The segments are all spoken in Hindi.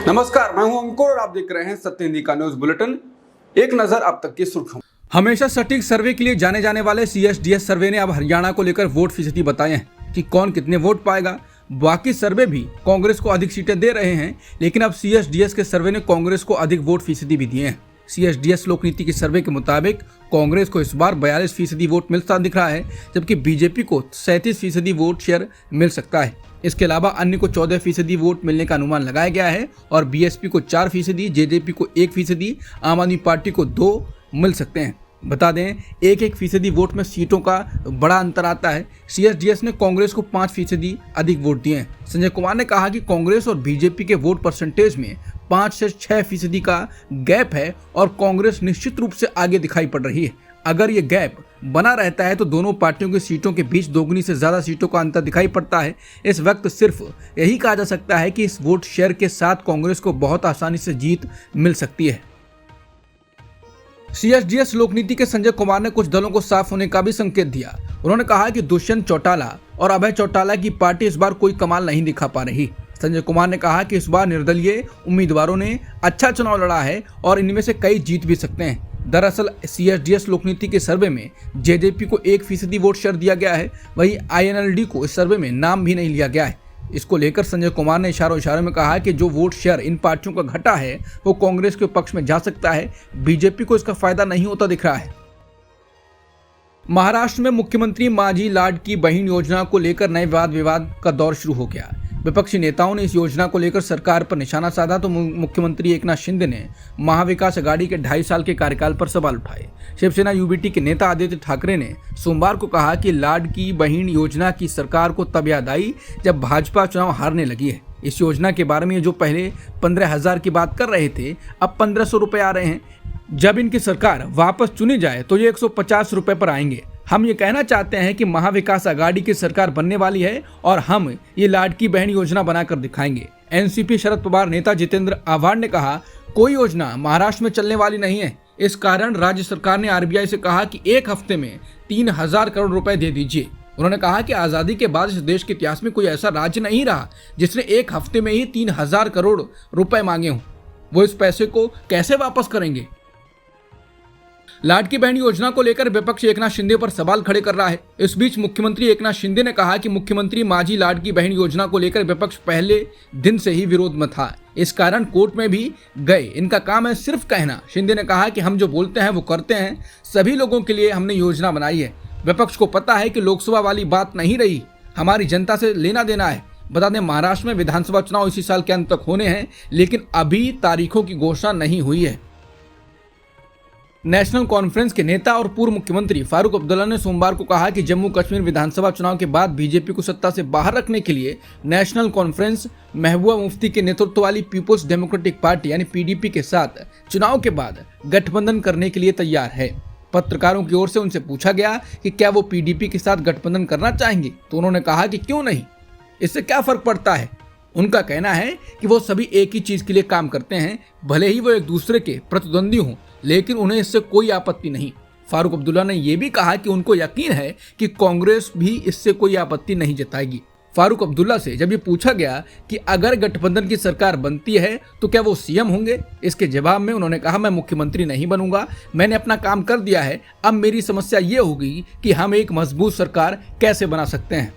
नमस्कार, मैं हूं अंकुर और आप देख रहे हैं सत्य हिंदी का न्यूज बुलेटिन। एक नजर अब तक की सुर्खियों। हमेशा सटीक सर्वे के लिए जाने जाने वाले CSDS सर्वे ने अब हरियाणा को लेकर वोट फीसदी बताए हैं कि कौन कितने वोट पाएगा। बाकी सर्वे भी कांग्रेस को अधिक सीटें दे रहे हैं, लेकिन अब CSDS के सर्वे ने कांग्रेस को अधिक वोट फीसदी भी दिए हैं। CSDS लोकनीति के सर्वे के मुताबिक कांग्रेस को इस बार 42% वोट मिलता दिख रहा है, जबकि बीजेपी को 37% वोट शेयर मिल सकता है। इसके अलावा अन्य को 14% वोट मिलने का अनुमान लगाया गया है और BSP को 4%, JJP को 1%, आम आदमी पार्टी को 2 मिल सकते हैं। बता दें, 1% वोट में सीटों का बड़ा अंतर आता है। CSDS ने कांग्रेस को 5% अधिक वोट दिए हैं। संजय कुमार ने कहा कि कांग्रेस और बीजेपी के वोट परसेंटेज में 5 से 6% का गैप है और कांग्रेस निश्चित रूप से आगे दिखाई पड़ रही है। अगर ये गैप बना रहता है तो दोनों पार्टियों की सीटों के बीच दोगुनी से ज्यादा सीटों का अंतर दिखाई पड़ता है। इस वक्त सिर्फ यही कहा जा सकता है कि इस वोट शेयर के साथ कांग्रेस को बहुत आसानी से जीत मिल सकती है। CSDS लोकनीति के संजय कुमार ने कुछ दलों को साफ होने का भी संकेत दिया। उन्होंने कहा कि दुष्यंत चौटाला और अभय चौटाला की पार्टी इस बार कोई कमाल नहीं दिखा पा रही। संजय कुमार ने कहा कि इस बार निर्दलीय उम्मीदवारों ने अच्छा चुनाव लड़ा है और इनमें से कई जीत भी सकते हैं। दरअसल CSDS लोकनीति के सर्वे में JJP को 1% वोट शेयर दिया गया है, वहीं INLD को इस सर्वे में नाम भी नहीं लिया गया है। इसको लेकर संजय कुमार ने इशारों में कहा कि जो वोट शेयर इन पार्टियों का घटा है वो कांग्रेस के पक्ष में जा सकता है। बीजेपी को इसका फायदा नहीं होता दिख रहा है। महाराष्ट्र में मुख्यमंत्री माझी लाडकी बहन योजना को लेकर नए वाद विवाद का दौर शुरू हो गया। विपक्षी नेताओं ने इस योजना को लेकर सरकार पर निशाना साधा तो मुख्यमंत्री एकनाथ शिंदे ने महाविकास आघाड़ी के 2.5 साल के कार्यकाल पर सवाल उठाए। शिवसेना UBT के नेता आदित्य ठाकरे ने सोमवार को कहा कि लाडकी बहन योजना की सरकार को तब याद आई जब भाजपा चुनाव हारने लगी है। इस योजना के बारे में जो पहले 15,000 की बात कर रहे थे, अब 1,500 रुपए आ रहे हैं। जब इनकी सरकार वापस चुनी जाए तो ये 150 रुपए पर आएंगे। हम ये कहना चाहते हैं कि महाविकास आघाड़ी की सरकार बनने वाली है और हम ये लाडकी बहन योजना बनाकर दिखाएंगे। NCP शरद पवार नेता जितेंद्र आव्हाड ने कहा, कोई योजना महाराष्ट्र में चलने वाली नहीं है। इस कारण राज्य सरकार ने RBI से कहा कि 1 हफ्ते में 3,000 करोड़ रुपए दे दीजिए। उन्होंने कहा कि आजादी के बाद इस देश के इतिहास में कोई ऐसा राज्य नहीं रहा जिसने 1 हफ्ते में ही 3,000 करोड़ रुपए मांगे हों। वो इस पैसे को कैसे वापस करेंगे? लाडकी बहन योजना को लेकर विपक्ष एकनाथ शिंदे पर सवाल खड़े कर रहा है। इस बीच मुख्यमंत्री एकनाथ शिंदे ने कहा कि मुख्यमंत्री माझी लाडकी बहन योजना को लेकर विपक्ष पहले दिन से ही विरोध में था। इस कारण कोर्ट में भी गए। इनका काम है सिर्फ कहना। शिंदे ने कहा कि हम जो बोलते हैं वो करते हैं। सभी लोगों के लिए हमने योजना बनाई है। विपक्ष को पता है कि लोकसभा वाली बात नहीं रही, हमारी जनता से लेना देना है। बता दें, महाराष्ट्र में विधानसभा चुनाव इसी साल के अंत तक होने हैं, लेकिन अभी तारीखों की घोषणा नहीं हुई है। नेशनल कॉन्फ्रेंस के नेता और पूर्व मुख्यमंत्री फारूक अब्दुल्ला ने सोमवार को कहा कि जम्मू कश्मीर विधानसभा चुनाव के बाद बीजेपी को सत्ता से बाहर रखने के लिए नेशनल कॉन्फ्रेंस महबूबा मुफ्ती के नेतृत्व वाली पीपुल्स डेमोक्रेटिक पार्टी यानी PDP के साथ चुनाव के बाद गठबंधन करने के लिए तैयार है। पत्रकारों की ओर से उनसे पूछा गया कि क्या वो PDP के साथ गठबंधन करना चाहेंगे, तो उन्होंने कहा कि क्यों नहीं, इससे क्या फर्क पड़ता है। उनका कहना है कि वो सभी एक ही चीज के लिए काम करते हैं, भले ही वो एक दूसरे के प्रतिद्वंदी हों, लेकिन उन्हें इससे कोई आपत्ति नहीं। फारूक अब्दुल्ला ने यह भी कहा कि उनको यकीन है कि कांग्रेस भी इससे कोई आपत्ति नहीं जताएगी। फारूक अब्दुल्ला से जब ये पूछा गया कि अगर गठबंधन की सरकार बनती है तो क्या वो CM होंगे, इसके जवाब में उन्होंने कहा, मैं मुख्यमंत्री नहीं बनूंगा, मैंने अपना काम कर दिया है। अब मेरी समस्या ये होगी कि हम एक मजबूत सरकार कैसे बना सकते हैं।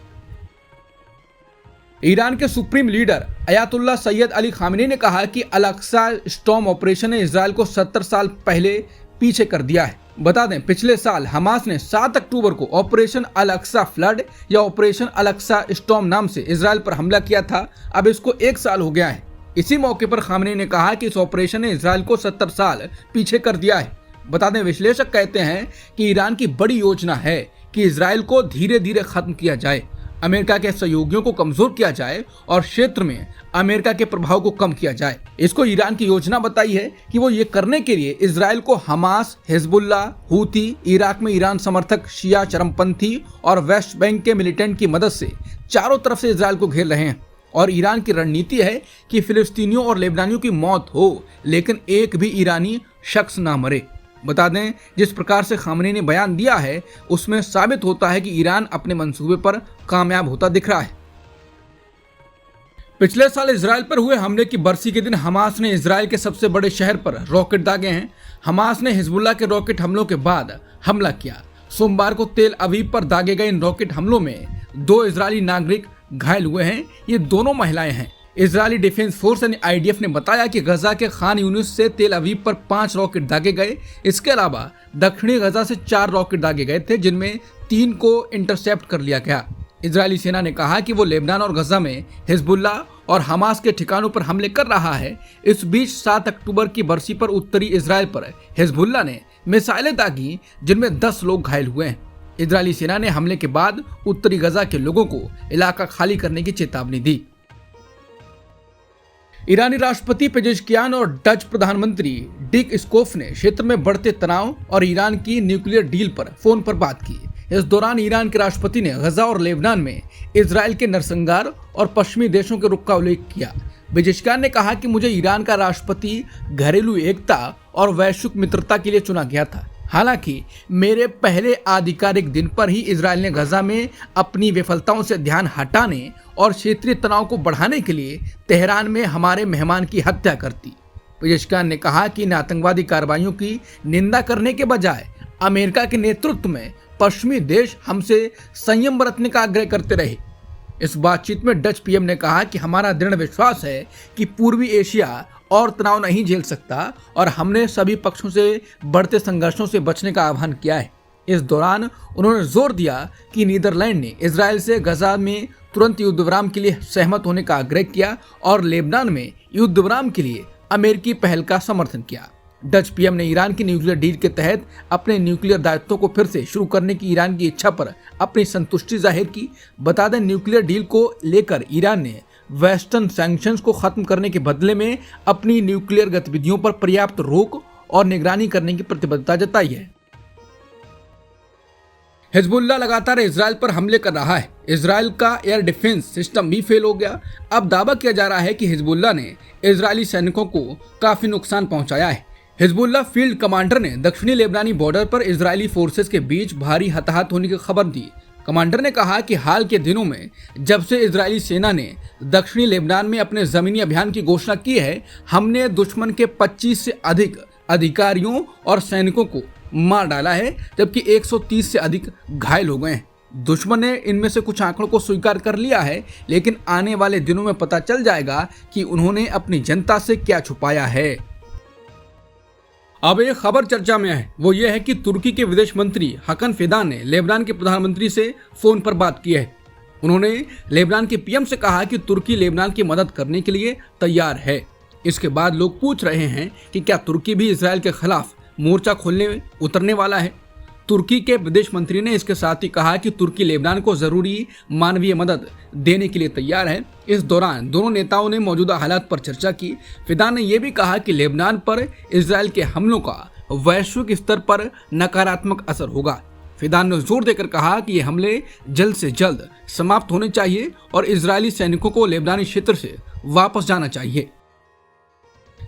ईरान के supreme leader Ayatollah Syed Ali Khamenei ने कहा कि अल-अक्सा स्टॉर्म ऑपरेशन ने इजरायल को 70 साल पहले पीछे कर दिया है। बता दें, पिछले साल हमास ने 7 अक्टूबर को ऑपरेशन अल-अक्सा फ्लड या ऑपरेशन अल-अक्सा स्टॉर्म नाम से इजरायल पर हमला किया था। अब इसको 1 साल हो गया है। इसी मौके पर खामेनी ने कहा कि इस ऑपरेशन ने इजरायल को 70 साल पीछे कर दिया है। बता दें, विश्लेषक कहते हैं कि ईरान की बड़ी योजना है कि इजरायल को धीरे धीरे खत्म किया जाए, अमेरिका के सहयोगियों को कमजोर किया जाए और क्षेत्र में अमेरिका के प्रभाव को कम किया जाए। इसको ईरान की योजना बताई है कि वो ये करने के लिए इजरायल को हमास, हिजबुल्ला, हूती, इराक में ईरान समर्थक शिया चरमपंथी और वेस्ट बैंक के मिलिटेंट की मदद से चारों तरफ से इजरायल को घेर रहे हैं। और ईरान की रणनीति है कि फिलिस्तीनियों और लेबनानियों की मौत हो, लेकिन एक भी ईरानी शख्स ना मरे। बता दें, जिस प्रकार से खामेनी ने बयान दिया है उसमें साबित होता है कि ईरान अपने मंसूबे पर कामयाब होता दिख रहा है। पिछले साल इसराइल पर हुए हमले की बरसी के दिन हमास ने इसराइल के सबसे बड़े शहर पर रॉकेट दागे हैं। हमास ने हिजबुल्लाह के रॉकेट हमलों के बाद हमला किया। सोमवार को तेल अवीव पर दागे गए इन रॉकेट हमलों में 2 इजरायली नागरिक घायल हुए हैं। ये दोनों महिलाएं हैं। इजरायली डिफेंस फोर्स यानी IDF ने बताया कि गजा के खान यूनिस से तेल अवीव पर 5 रॉकेट दागे गए। इसके अलावा दक्षिणी गजा से 4 रॉकेट दागे गए थे, जिनमें 3 को इंटरसेप्ट कर लिया गया। इजरायली सेना ने कहा कि वो लेबनान और गजा में हिजबुल्लाह और हमास के ठिकानों पर हमले कर रहा है। इस बीच 7 अक्टूबर की बरसी पर उत्तरी इजराइल पर हिजबुल्लाह ने मिसाइलें दागी, जिनमें 10 लोग घायल हुए हैं। इजरायली सेना ने हमले के बाद उत्तरी गजा के लोगों को इलाका खाली करने की चेतावनी दी। ईरानी राष्ट्रपति पेजेशकियान और डच प्रधानमंत्री डिक स्कोफ ने क्षेत्र में बढ़ते तनाव और ईरान की न्यूक्लियर डील पर फोन पर बात की। इस दौरान ईरान के राष्ट्रपति ने गजा और लेबनान में इजराइल के नरसंहार और पश्चिमी देशों के रुख का उल्लेख किया। पेजेशकियान ने कहा कि मुझे ईरान का राष्ट्रपति घरेलू एकता और वैश्विक मित्रता के लिए चुना गया था। हालांकि मेरे पहले आधिकारिक दिन पर ही इजराइल ने गजा में अपनी विफलताओं से ध्यान हटाने और क्षेत्रीय तनाव को बढ़ाने के लिए तेहरान में हमारे मेहमान की हत्या कर दी। पेजेशकियान ने कहा कि इन आतंकवादी कार्रवाइयों की निंदा करने के बजाय अमेरिका के नेतृत्व में पश्चिमी देश हमसे संयम बरतने का आग्रह करते रहे। इस बातचीत में डच PM ने कहा कि हमारा दृढ़ विश्वास है कि पूर्वी एशिया और तनाव नहीं झेल सकता और हमने सभी पक्षों से बढ़ते संघर्षों से बचने का आह्वान किया है। इस दौरान उन्होंने जोर दिया कि नीदरलैंड ने इजराइल से गजा में तुरंत युद्ध विराम के लिए सहमत होने का आग्रह किया और लेबनान में युद्ध विराम के लिए अमेरिकी पहल का समर्थन किया। डच PM ने ईरान की न्यूक्लियर डील के तहत अपने न्यूक्लियर दायित्वों को फिर से शुरू करने की ईरान की इच्छा पर अपनी संतुष्टि जाहिर की। बता दें, न्यूक्लियर डील को लेकर ईरान ने वेस्टर्न सैंक्शंस को खत्म करने के बदले में अपनी न्यूक्लियर गतिविधियों पर पर्याप्त रोक और निगरानी करने की प्रतिबद्धता जताई है। हिजबुल्लाह लगातार इजराइल पर हमले कर रहा है। इजराइल का एयर डिफेंस सिस्टम भी फेल हो गया। अब दावा किया जा रहा है कि हिजबुल्लाह ने इजरायली सैनिकों को काफी नुकसान पहुंचाया है। हिजबुल्लाह फील्ड कमांडर ने दक्षिणी लेबनानी बॉर्डर पर इजरायली फोर्सेस के बीच भारी हताहत होने की खबर दी। कमांडर ने कहा कि हाल के दिनों में जब से इजरायली सेना ने दक्षिणी लेबनान में अपने जमीनी अभियान की घोषणा की है, हमने दुश्मन के 25 से अधिक अधिकारियों और सैनिकों को मार डाला है, जबकि 130 से अधिक घायल हो गए हैं। दुश्मन ने इनमें से कुछ आंकड़ों को स्वीकार कर लिया है, लेकिन आने वाले दिनों में पता चल जाएगा कि उन्होंने अपनी जनता से क्या छुपाया है। अब एक खबर चर्चा में है, वो ये है कि तुर्की के विदेश मंत्री हकन फिदान ने लेबनान के प्रधानमंत्री से फोन पर बात की है। उन्होंने लेबनान के PM से कहा कि तुर्की लेबनान की मदद करने के लिए तैयार है। इसके बाद लोग पूछ रहे हैं कि क्या तुर्की भी इजराइल के खिलाफ मोर्चा खोलने उतरने वाला है। तुर्की के विदेश मंत्री ने इसके साथ ही कहा कि तुर्की लेबनान को जरूरी मानवीय मदद देने के लिए तैयार है। इस दौरान दोनों नेताओं ने मौजूदा हालात पर चर्चा की। फिदान ने यह भी कहा कि लेबनान पर इजराइल के हमलों का वैश्विक स्तर पर नकारात्मक असर होगा। फिदान ने जोर देकर कहा कि ये हमले जल्द से जल्द समाप्त होने चाहिए और इजरायली सैनिकों को लेबनानी क्षेत्र से वापस जाना चाहिए।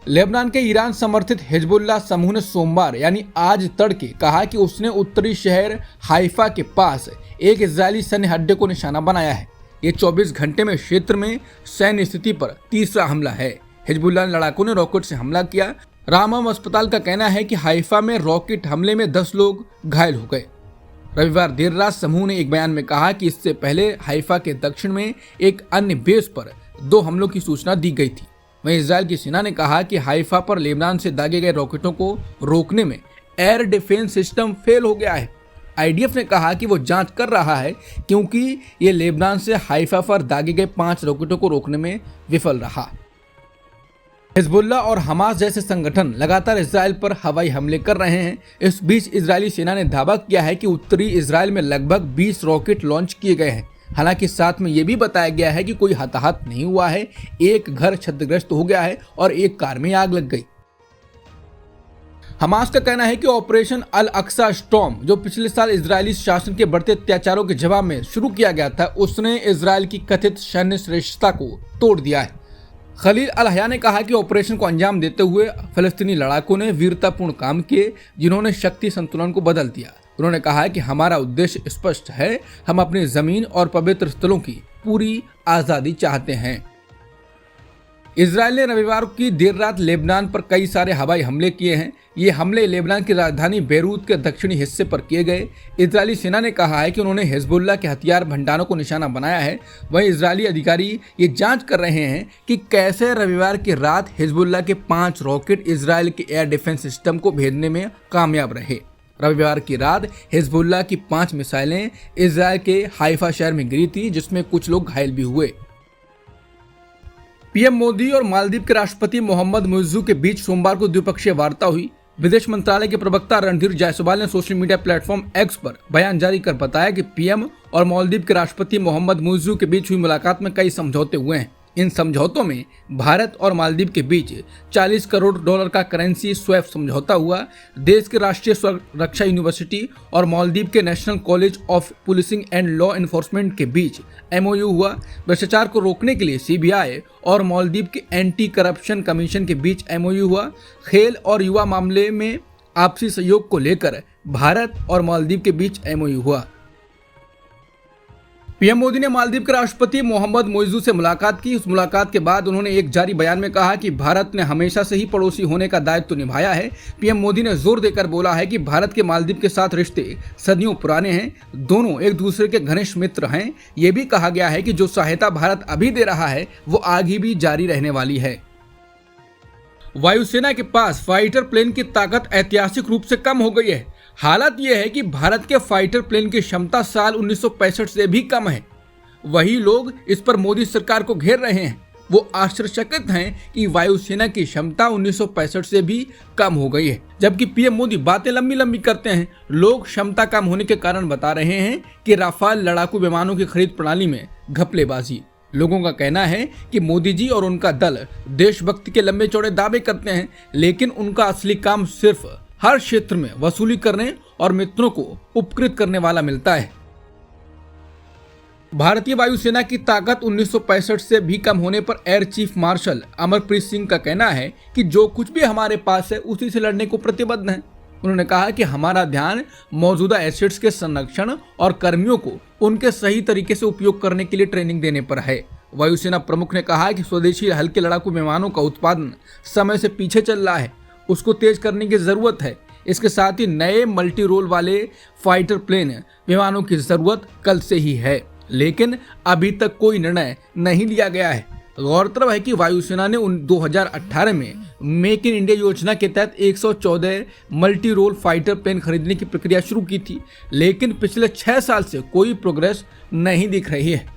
लेबनान के ईरान समर्थित हिजबुल्लाह समूह ने सोमवार यानी आज तड़के कहा कि उसने उत्तरी शहर हाइफा के पास एक इजरायली सैन्य अड्डे को निशाना बनाया है। ये 24 घंटे में क्षेत्र में सैन्य स्थिति पर तीसरा हमला है। हिजबुल्लाह लड़ाकों ने रॉकेट से हमला किया। रामम अस्पताल का कहना है कि हाइफा में रॉकेट हमले में 10 लोग घायल हो गए। रविवार देर रात समूह ने एक बयान में कहा कि इससे पहले हाइफा के दक्षिण में एक अन्य बेस पर 2 हमलों की सूचना दी गई थी। वहीं इजराइल की सेना ने कहा कि हाइफा पर लेबनान से दागे गए रॉकेटों को रोकने में एयर डिफेंस सिस्टम फेल हो गया है। IDF ने कहा कि वो जांच कर रहा है क्योंकि ये लेबनान से हाइफा पर दागे गए 5 रॉकेटों को रोकने में विफल रहा। हिजबुल्लाह और हमास जैसे संगठन लगातार इजराइल पर हवाई हमले कर रहे हैं। इस बीच इजरायली सेना ने दावा किया है कि उत्तरी इजराइल में लगभग 20 रॉकेट लॉन्च किए गए हैं। हालांकि साथ में यह भी बताया गया है कि कोई हताहत नहीं हुआ है। एक घर क्षतिग्रस्त हो गया है और एक कार में आग लग गई। हमास का कहना है कि ऑपरेशन अल अक्सा स्टॉर्म, जो पिछले साल इजरायली शासन के बढ़ते अत्याचारों के जवाब में शुरू किया गया था, उसने इजराइल की कथित सैन्य श्रेष्ठता को तोड़ दिया है। खलील अल हया ने कहा कि ऑपरेशन को अंजाम देते हुए फलस्तीनी लड़ाकों ने वीरतापूर्ण काम किए, जिन्होंने शक्ति संतुलन को बदल दिया। उन्होंने कहा कि हमारा उद्देश्य स्पष्ट है, हम अपनी जमीन और पवित्र स्थलों की पूरी आजादी चाहते हैं। इजराइल ने रविवार की देर रात लेबनान पर कई सारे हवाई हमले किए हैं। ये हमले लेबनान की राजधानी बेरूत के दक्षिणी हिस्से पर किए गए। इजरायली सेना ने कहा है कि उन्होंने हिजबुल्लाह के हथियार भंडारों को निशाना बनाया है। वहीं इजरायली अधिकारी ये जांच कर रहे हैं कि कैसे रविवार की रात हिजबुल्लाह के 5 रॉकेट इजरायल के एयर डिफेंस सिस्टम को भेजने में कामयाब रहे। रविवार की रात हिजबुल्लाह की 5 मिसाइलें इजरायल के हाइफा शहर में गिरी थी, जिसमें कुछ लोग घायल भी हुए। पीएम मोदी और मालदीव के राष्ट्रपति मोहम्मद मुइज्जू के बीच सोमवार को द्विपक्षीय वार्ता हुई। विदेश मंत्रालय के प्रवक्ता रणधीर जायसवाल ने सोशल मीडिया प्लेटफॉर्म एक्स पर बयान जारी कर बताया कि पीएम और मालदीव के राष्ट्रपति मोहम्मद मुइज्जू के बीच हुई मुलाकात में कई समझौते हुए हैं। इन समझौतों में भारत और मालदीव के बीच $40 करोड़ का करेंसी स्वैप समझौता हुआ। देश के राष्ट्रीय सुरक्षा यूनिवर्सिटी और मालदीव के national college of policing and law enforcement के बीच MOU हुआ। भ्रष्टाचार को रोकने के लिए CBI और मालदीव के एंटी करप्शन कमीशन के बीच MOU हुआ। खेल और युवा मामले में आपसी सहयोग को लेकर भारत और मालदीव के बीच MOU हुआ। पीएम मोदी ने मालदीव के राष्ट्रपति मोहम्मद मुइज्जू से मुलाकात की। उस मुलाकात के बाद उन्होंने एक जारी बयान में कहा कि भारत ने हमेशा से ही पड़ोसी होने का दायित्व निभाया है। पीएम मोदी ने जोर देकर बोला है कि भारत के मालदीव के साथ रिश्ते सदियों पुराने हैं, दोनों एक दूसरे के घनिष्ठ मित्र हैं। ये भी कहा गया है कि जो सहायता भारत अभी दे रहा है वो आगे भी जारी रहने वाली है। वायुसेना के पास फाइटर प्लेन की ताकत ऐतिहासिक रूप से कम हो गई है। हालत यह है कि भारत के फाइटर प्लेन की क्षमता साल 1965 से भी कम है। वही लोग इस पर मोदी सरकार को घेर रहे हैं। वो आश्चर्यचकित हैं कि वायुसेना की क्षमता 1965 से भी कम हो गई है, जबकि पीएम मोदी बातें लंबी लंबी करते हैं। लोग क्षमता कम होने के कारण बता रहे हैं कि राफेल लड़ाकू विमानों की खरीद प्रणाली में घपलेबाजी। लोगों का कहना है कि मोदी जी और उनका दल देशभक्ति के लंबे चौड़े दावे करते हैं, लेकिन उनका असली काम सिर्फ हर क्षेत्र में वसूली करने और मित्रों को उपकृत करने वाला मिलता है। भारतीय वायुसेना की ताकत 1965 से भी कम होने पर air chief marshal Amarpreet Singh का कहना है कि जो कुछ भी हमारे पास है उसी से लड़ने को प्रतिबद्ध हैं। उन्होंने कहा कि हमारा ध्यान मौजूदा एसेट्स के संरक्षण और कर्मियों को उनके सही तरीके से उपयोग करने के लिए ट्रेनिंग देने पर है। वायुसेना प्रमुख ने कहा कि स्वदेशी हल्के लड़ाकू विमानों का उत्पादन समय से पीछे चल रहा है, उसको तेज करने की जरूरत है। इसके साथ ही नए मल्टी रोल वाले फाइटर प्लेन विमानों की जरूरत कल से ही है, लेकिन अभी तक कोई निर्णय नहीं लिया गया है। गौरतलब है कि वायुसेना ने 2018 में मेक इन इंडिया योजना के तहत 114 मल्टी रोल फाइटर प्लेन खरीदने की प्रक्रिया शुरू की थी, लेकिन पिछले 6 साल से कोई प्रोग्रेस नहीं दिख रही है।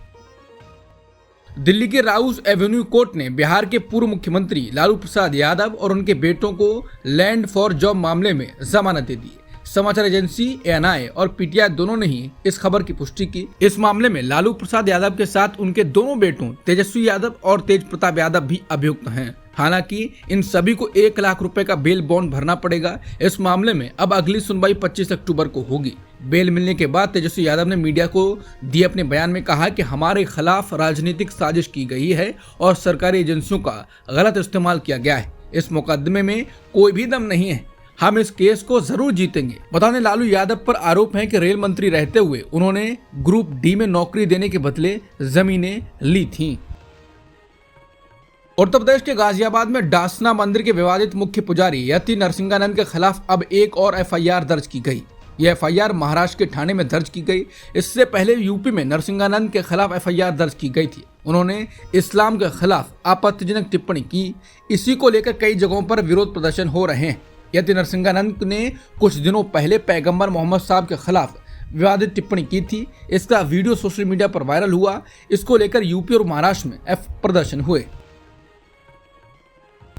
दिल्ली के राउस एवेन्यू कोर्ट ने बिहार के पूर्व मुख्यमंत्री लालू प्रसाद यादव और उनके बेटों को लैंड फॉर जॉब मामले में जमानत दे दी। समाचार एजेंसी ANI और PTI दोनों ने ही इस खबर की पुष्टि की। इस मामले में लालू प्रसाद यादव के साथ उनके दोनों बेटों तेजस्वी यादव और तेज प्रताप यादव भी अभियुक्त हैं। हालांकि इन सभी को 1 लाख रुपए का बेल बॉन्ड भरना पड़ेगा। इस मामले में अब अगली सुनवाई 25 अक्टूबर को होगी। बेल मिलने के बाद तेजस्वी यादव ने मीडिया को दिए अपने बयान में कहा कि हमारे खिलाफ राजनीतिक साजिश की गई है और सरकारी एजेंसियों का गलत इस्तेमाल किया गया है। इस मुकदमे में कोई भी दम नहीं है, हम इस केस को जरूर जीतेंगे। बता दें, लालू यादव पर आरोप है कि रेल मंत्री रहते हुए उन्होंने ग्रुप D में नौकरी देने के बदले जमीनें ली थीं। उत्तर प्रदेश के गाजियाबाद में डासना मंदिर के विवादित मुख्य पुजारी यति नरसिंहानंद के खिलाफ अब एक और FIR दर्ज की गई। यह FIR महाराष्ट्र के ठाणे में दर्ज की गई। इससे पहले यूपी में नरसिंहानंद के खिलाफ FIR दर्ज की गई थी। उन्होंने इस्लाम के खिलाफ आपत्तिजनक टिप्पणी की। इसी को लेकर कई जगहों पर विरोध प्रदर्शन हो रहे हैं। यति नरसिंहानंद ने कुछ दिनों पहले पैगंबर मोहम्मद साहब के खिलाफ विवादित टिप्पणी की थी। इसका वीडियो सोशल मीडिया पर वायरल हुआ। इसको लेकर यूपी और महाराष्ट्र में प्रदर्शन हुए।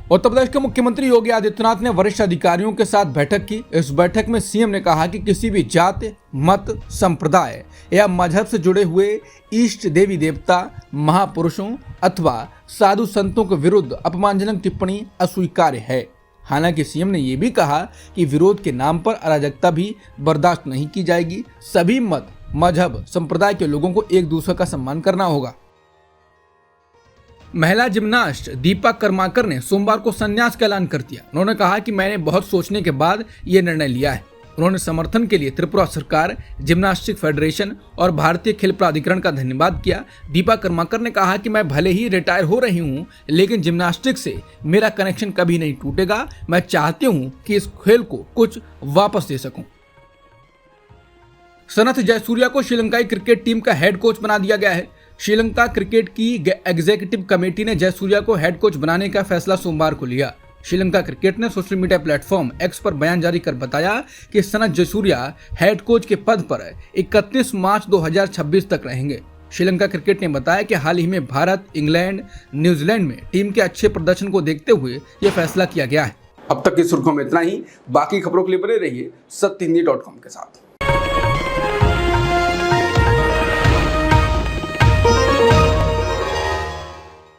उत्तर प्रदेश के मुख्यमंत्री योगी आदित्यनाथ ने वरिष्ठ अधिकारियों के साथ बैठक की। इस बैठक में सीएम ने कहा कि किसी भी जाति, मत, संप्रदाय या मजहब से जुड़े हुए इष्ट देवी देवता, महापुरुषों अथवा साधु संतों के विरुद्ध अपमानजनक टिप्पणी अस्वीकार्य है। हालांकि सीएम ने यह भी कहा कि विरोध के नाम पर अराजकता भी बर्दाश्त नहीं की जाएगी। सभी मत, मजहब, संप्रदाय के लोगों को एक दूसरे का सम्मान करना होगा। महिला जिम्नास्ट दीपा कर्माकर ने सोमवार को संन्यास का ऐलान कर दिया। उन्होंने कहा कि मैंने बहुत सोचने के बाद ये निर्णय लिया है। उन्होंने समर्थन के लिए त्रिपुरा सरकार, जिम्नास्टिक फेडरेशन और भारतीय खेल प्राधिकरण का धन्यवाद किया। दीपा कर्माकर ने कहा कि मैं भले ही रिटायर हो रही हूं, लेकिन जिम्नास्टिक से मेरा कनेक्शन कभी नहीं टूटेगा। मैं चाहती हूं कि इस खेल को कुछ वापस दे सकूं। सनथ जयसूर्या को श्रीलंकाई क्रिकेट टीम का हेड कोच बना दिया गया है। श्रीलंका क्रिकेट की एग्जीक्यूटिव कमेटी ने जयसूर्या को हेड कोच बनाने का फैसला सोमवार को लिया। श्रीलंका क्रिकेट ने सोशल मीडिया प्लेटफॉर्म एक्स पर बयान जारी कर बताया कि सनथ जयसूर्या हेड कोच के पद पर 31 मार्च 2026 तक रहेंगे। श्रीलंका क्रिकेट ने बताया कि हाल ही में भारत, इंग्लैंड, न्यूजीलैंड में टीम के अच्छे प्रदर्शन को देखते हुए यह फैसला किया गया है। अब तक की सुर्खियों में इतना ही। बाकी खबरों के लिए बने रहिए सत्यहिंदी.com के साथ।